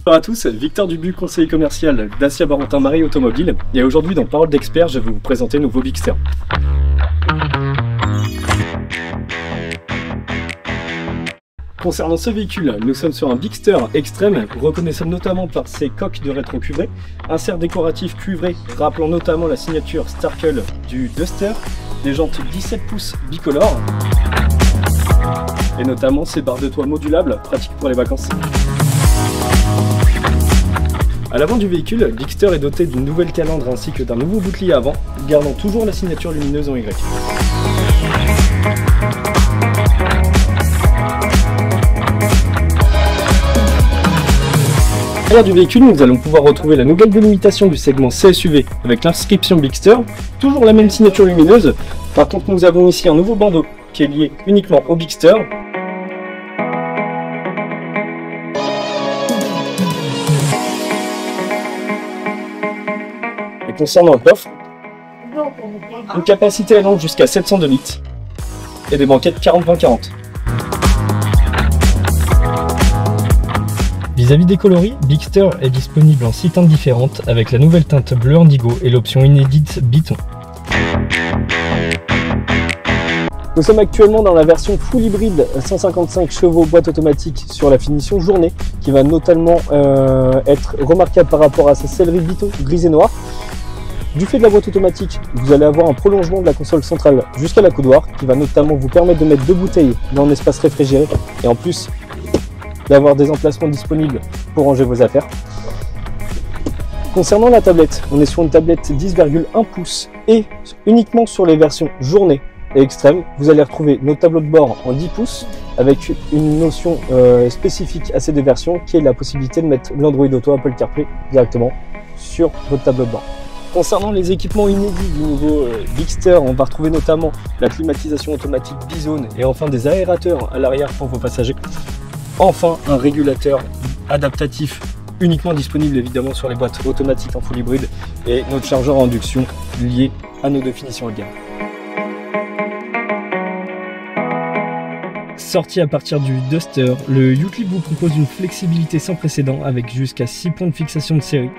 Bonjour à tous, Victor Dubu, conseiller commercial Dacia Barentin Marais Automobile. Et aujourd'hui dans Parole d'expert, je vais vous présenter le nouveau Bigster. Concernant ce véhicule, nous sommes sur un Bigster extrême, reconnaissable notamment par ses coques de rétro cuivré, insert décoratif cuivré rappelant notamment la signature Starkle du Duster, des jantes 17 pouces bicolores, et notamment ces barres de toit modulables, pratiques pour les vacances. À l'avant du véhicule, Bigster est doté d'une nouvelle calandre ainsi que d'un nouveau bouclier avant, gardant toujours la signature lumineuse en Y. À l'arrière du véhicule, nous allons pouvoir retrouver la nouvelle délimitation du segment CSUV avec l'inscription Bigster, toujours la même signature lumineuse. Par contre, nous avons ici un nouveau bandeau qui est lié uniquement au Bigster. Et concernant le coffre, une capacité allant jusqu'à 702 litres et des banquettes 40-20-40. Vis-à-vis des coloris, Bigster est disponible en 6 teintes différentes avec la nouvelle teinte bleu indigo et l'option inédite Biton. Nous sommes actuellement dans la version full hybride 155 chevaux boîte automatique sur la finition journée qui va notamment être remarquable par rapport à sa sellerie Biton grise et noire. Du fait de la boîte automatique, vous allez avoir un prolongement de la console centrale jusqu'à la coudoir qui va notamment vous permettre de mettre 2 bouteilles dans un espace réfrigéré et en plus d'avoir des emplacements disponibles pour ranger vos affaires. Concernant la tablette, on est sur une tablette 10,1 pouces et uniquement sur les versions journée et extrême, vous allez retrouver nos tableaux de bord en 10 pouces avec une notion spécifique à ces deux versions qui est la possibilité de mettre l'Android Auto Apple CarPlay directement sur votre tableau de bord. Concernant les équipements inédits du nouveau Bigster, on va retrouver notamment la climatisation automatique bizone et enfin des aérateurs à l'arrière pour vos passagers. Enfin, un régulateur adaptatif uniquement disponible évidemment sur les boîtes automatiques en full hybride et notre chargeur à induction lié à nos deux finitions haut de gamme. Sorti à partir du Duster, le U-Clip vous propose une flexibilité sans précédent avec jusqu'à 6 points de fixation de série.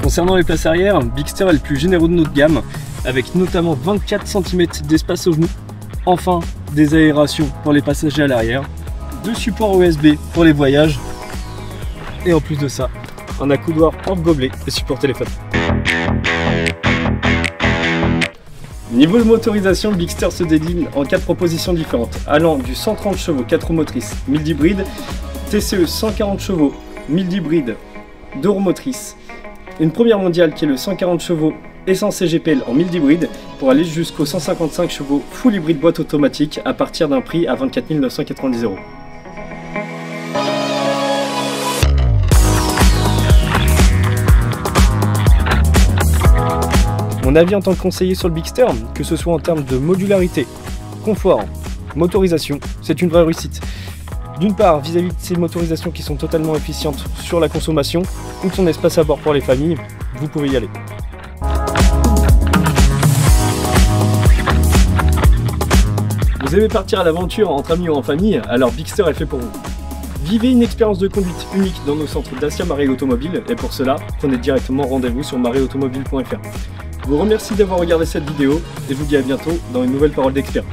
Concernant les places arrière, Bigster est le plus généreux de notre gamme, avec notamment 24 cm d'espace au genou, enfin des aérations pour les passagers à l'arrière, 2 supports USB pour les voyages, et en plus de ça, un accoudoir porte-gobelet et support téléphone. Niveau de motorisation, Bigster se décline en 4 propositions différentes, allant du 130 chevaux 4 roues motrices, mild hybride, TCE 140 chevaux, mild hybride, 2 roues motrices, une première mondiale qui est le 140 chevaux essence CGPL en mild hybride pour aller jusqu'au 155 chevaux full hybride boîte automatique à partir d'un prix à 24 990 €. Mon avis en tant que conseiller sur le Bigster, que ce soit en termes de modularité, confort, motorisation, c'est une vraie réussite. D'une part, vis-à-vis de ces motorisations qui sont totalement efficientes sur la consommation ou de son espace à bord pour les familles, vous pouvez y aller. Vous aimez partir à l'aventure entre amis ou en famille, alors Bigster est fait pour vous. Vivez une expérience de conduite unique dans nos centres Dacia Marais Automobile et pour cela, prenez directement rendez-vous sur marais-automobile.fr. Je vous remercie d'avoir regardé cette vidéo et je vous dis à bientôt dans une nouvelle Parole d'expert.